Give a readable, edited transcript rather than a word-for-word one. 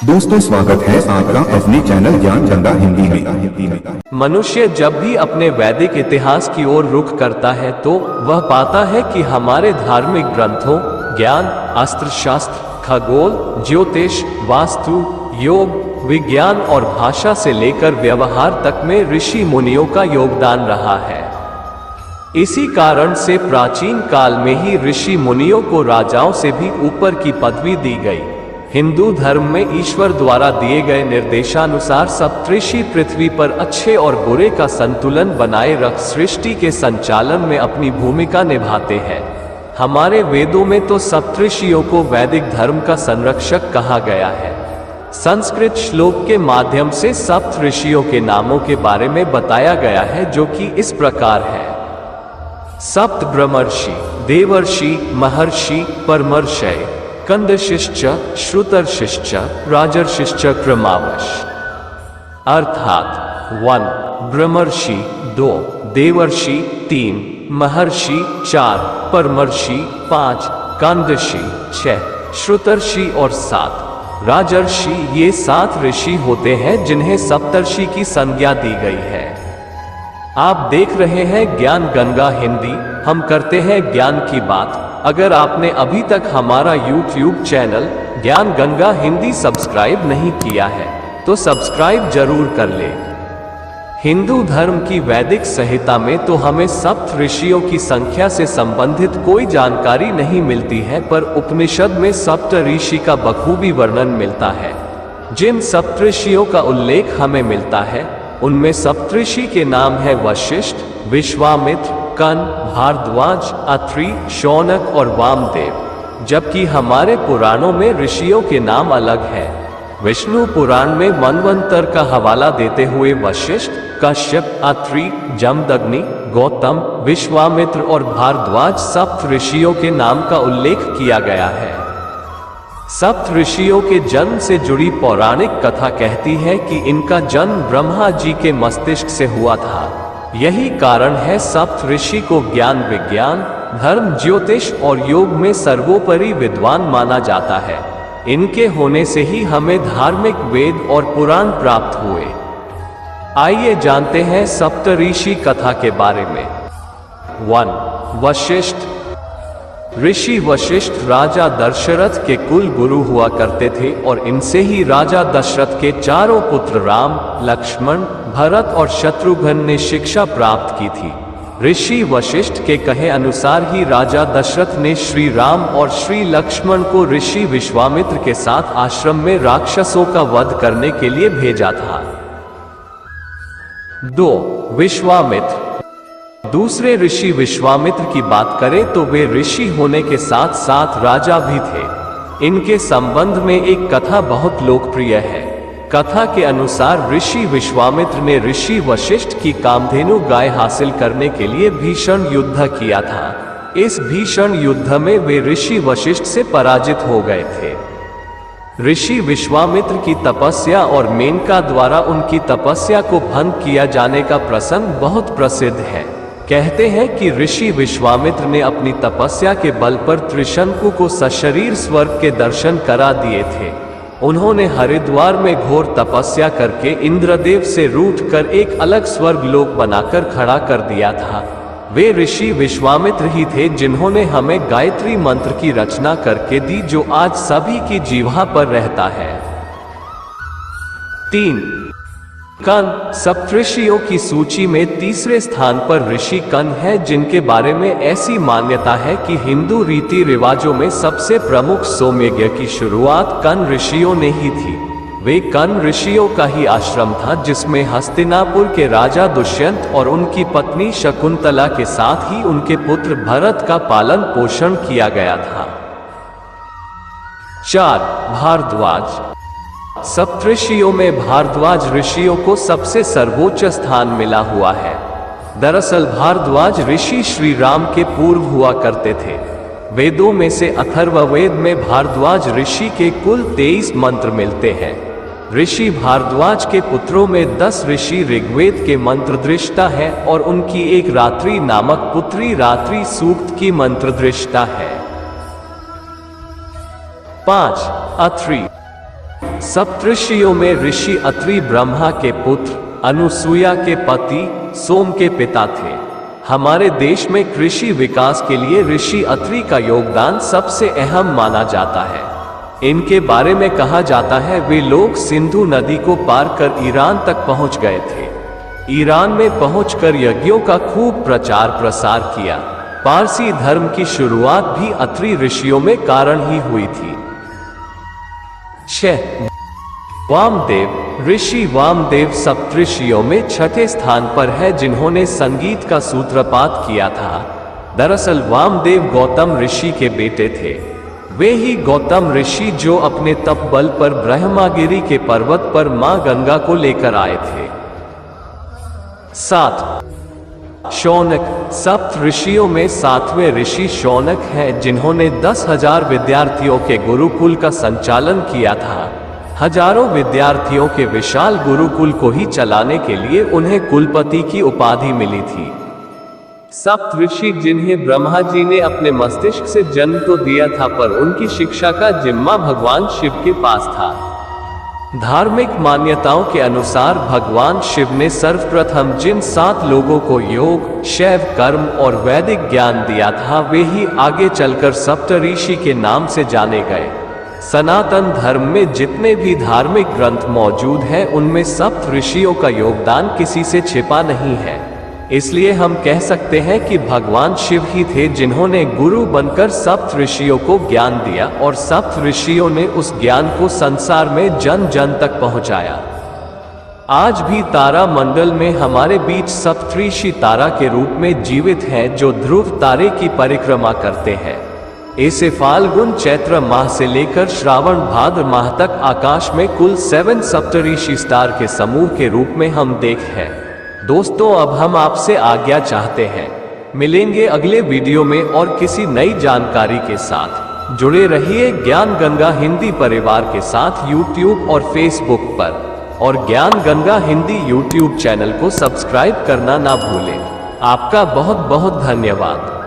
दोस्तों स्वागत है आपका अपने चैनल ज्ञान गंगा हिंदी में। मनुष्य जब भी अपने वैदिक इतिहास की ओर रुख करता है तो वह पाता है कि हमारे धार्मिक ग्रंथों, ज्ञान, अस्त्र शस्त्र, खगोल, ज्योतिष, वास्तु, योग, विज्ञान और भाषा से लेकर व्यवहार तक में ऋषि मुनियों का योगदान रहा है। इसी कारण से प्राचीन काल में ही ऋषि मुनियों को राजाओं से भी ऊपर की पदवी दी गई। हिंदू धर्म में ईश्वर द्वारा दिए गए निर्देशानुसार सप्तऋषि पृथ्वी पर अच्छे और बुरे का संतुलन बनाए रख सृष्टि के संचालन में अपनी भूमिका निभाते हैं। हमारे वेदों में तो सप्तऋषियों को वैदिक धर्म का संरक्षक कहा गया है। संस्कृत श्लोक के माध्यम से सप्त ऋषियों के नामों के बारे में बताया गया है, जो कि इस प्रकार है। सप्त ब्रह्मर्षि, देवर्षि, महर्षि, परमर्षय, कंदशिश्च, श्रुतर्षिश्च, राजर्षिश्च क्रमावश। अर्थात 1 ब्रह्मर्षि, 2 देवर्षि, 3 महर्षि, 4 परमर्षि, 5 कंदर्षि, 6 श्रुतर्षि और 7 राजर्षि। ये 7 ऋषि होते हैं जिन्हें सप्तर्षि की संज्ञा दी गई है। आप देख रहे हैं ज्ञान गंगा हिंदी, हम करते हैं ज्ञान की बात। अगर आपने अभी तक हमारा YouTube चैनल ज्ञान गंगा हिंदी सब्सक्राइब नहीं किया है तो सब्सक्राइब जरूर कर ले। हिंदू धर्म की वैदिक संहिता में तो हमें सप्त ऋषियों की संख्या से संबंधित कोई जानकारी नहीं मिलती है, पर उपनिषद में सप्त ऋषि का बखूबी वर्णन मिलता है। जिन सप्तऋषियों का उल्लेख हमें मिलता है उनमें सप्तऋषि के नाम है वशिष्ठ, विश्वामित्र, कन, भारद्वाज, अत्रि, शौनक और वामदेव। जबकि हमारे पुराणों में ऋषियों के नाम अलग हैं। विष्णु पुराण में मनवंतर का हवाला देते हुए वशिष्ठ, कश्यप, अत्रि, जमदग्नि, गौतम, विश्वामित्र और भारद्वाज सप्त ऋषियों के नाम का उल्लेख किया गया है। सप्त ऋषियों के जन्म से जुड़ी पौराणिक कथा कहती है कि इनका जन्म ब्रह्मा जी के मस्तिष्क से हुआ था। यही कारण है सप्त ऋषि को ज्ञान, विज्ञान, धर्म, ज्योतिष और योग में सर्वोपरि विद्वान माना जाता है। इनके होने से ही हमें धार्मिक वेद और पुराण प्राप्त हुए। आइए जानते हैं सप्त ऋषि कथा के बारे में। 1 वशिष्ठ। ऋषि वशिष्ठ राजा दशरथ के कुल गुरु हुआ करते थे और इनसे ही राजा दशरथ के चारों पुत्र राम, लक्ष्मण, भरत और शत्रुघ्न ने शिक्षा प्राप्त की थी। ऋषि वशिष्ठ के कहे अनुसार ही राजा दशरथ ने श्री राम और श्री लक्ष्मण को ऋषि विश्वामित्र के साथ आश्रम में राक्षसों का वध करने के लिए भेजा था। 2 विश्वामित्र। दूसरे ऋषि विश्वामित्र की बात करें तो वे ऋषि होने के साथ साथ राजा भी थे। इनके संबंध में एक कथा बहुत लोकप्रिय है। कथा के अनुसार ऋषि विश्वामित्र ने ऋषि वशिष्ठ की कामधेनु गाय हासिल करने के लिए भीषण युद्ध किया था। इस भीषण युद्ध में वे ऋषि वशिष्ठ से पराजित हो गए थे। ऋषि विश्वामित्र की तपस्या और मेनका द्वारा उनकी तपस्या को भंग किया जाने का प्रसंग बहुत प्रसिद्ध है। कहते हैं कि ऋषि विश्वामित्र ने अपनी तपस्या के बल पर त्रिशंकु को सशरीर स्वर्ग के दर्शन करा दिए थे। उन्होंने हरिद्वार में घोर तपस्या करके इंद्रदेव से रूठकर एक अलग स्वर्ग लोक बनाकर खड़ा कर दिया था। वे ऋषि विश्वामित्र ही थे जिन्होंने हमें गायत्री मंत्र की रचना करके दी, जो आज सभी की जीवा पर रहता है। 3 कन। सप्तऋषियों की सूची में तीसरे स्थान पर ऋषि कन है, जिनके बारे में ऐसी मान्यता है कि हिंदू रीति रिवाजों में सबसे प्रमुख सोमयज्ञ की शुरुआत कन ऋषियों ने ही थी। वे कन ऋषियों का ही आश्रम था जिसमें हस्तिनापुर के राजा दुष्यंत और उनकी पत्नी शकुंतला के साथ ही उनके पुत्र भरत का पालन पोषण किया गया था। 4 भारद्वाज। सप्तऋषियों में भारद्वाज ऋषियों को सबसे सर्वोच्च स्थान मिला हुआ है। दरअसल भारद्वाज ऋषि श्री राम के पूर्व हुआ करते थे। वेदों में से अथर्ववेद में भारद्वाज ऋषि के कुल 23 मंत्र मिलते हैं। ऋषि भारद्वाज के पुत्रों में 10 ऋषि ऋग्वेद के मंत्रदृष्टा है और उनकी एक रात्रि नामक पुत्री रात्रि सूक्त की मंत्रदृष्टा है। 5 अत्रि। सप्तऋषियों में ऋषि अत्रि ब्रह्मा के पुत्र, अनुसुईया के पति, सोम के पिता थे। हमारे देश में कृषि विकास के लिए ऋषि अत्रि का योगदान सबसे अहम माना जाता है। इनके बारे में कहा जाता है वे लोग सिंधु नदी को पार कर ईरान तक पहुंच गए थे। ईरान में पहुंचकर यज्ञों का खूब प्रचार प्रसार किया। पारसी धर्म की शुरुआत भी अत्रि ऋषियों में कारण ही हुई थी। 6. वामदेव। ऋषि वामदेव सप्तऋषियों में छठे स्थान पर है जिन्होंने संगीत का सूत्रपात किया था। दरअसल वामदेव गौतम ऋषि के बेटे थे। वे ही गौतम ऋषि जो अपने तप बल पर ब्रह्मगिरि के पर्वत पर मां गंगा को लेकर आए थे। 7. शौनक। सप्त ऋषियों में 7वें ऋषि शौनक हैं जिन्होंने 10,000 विद्यार्थियों के गुरुकुल का संचालन किया था। हजारों विद्यार्थियों के विशाल गुरुकुल को ही चलाने के लिए उन्हें कुलपति की उपाधि मिली थी। सप्त ऋषि जिन्हें ब्रह्मा जी ने अपने मस्तिष्क से जन्म तो दिया था पर उनकी शिक्षा का जिम्मा भगवान शिव के पास था। धार्मिक मान्यताओं के अनुसार भगवान शिव ने सर्वप्रथम जिन 7 लोगों को योग, शैव कर्म और वैदिक ज्ञान दिया था वे ही आगे चलकर सप्तऋषि के नाम से जाने गए। सनातन धर्म में जितने भी धार्मिक ग्रंथ मौजूद हैं उनमें सप्त ऋषियों का योगदान किसी से छिपा नहीं है। इसलिए हम कह सकते हैं कि भगवान शिव ही थे जिन्होंने गुरु बनकर सप्त ऋषियों को ज्ञान दिया और सप्त ऋषियों ने उस ज्ञान को संसार में जन जन तक पहुंचाया। आज भी तारा मंडल में हमारे बीच सप्तऋषि तारा के रूप में जीवित हैं जो ध्रुव तारे की परिक्रमा करते हैं। इसे फाल्गुन चैत्र माह से लेकर श्रावण भाद्र माह तक आकाश में कुल 7 सप्तऋषि स्टार के समूह के रूप में हम देखते हैं। दोस्तों अब हम आपसे आज्ञा चाहते हैं। मिलेंगे अगले वीडियो में और किसी नई जानकारी के साथ। जुड़े रहिए ज्ञान गंगा हिंदी परिवार के साथ YouTube और Facebook पर, और ज्ञान गंगा हिंदी YouTube चैनल को सब्सक्राइब करना ना भूलें। आपका बहुत बहुत धन्यवाद।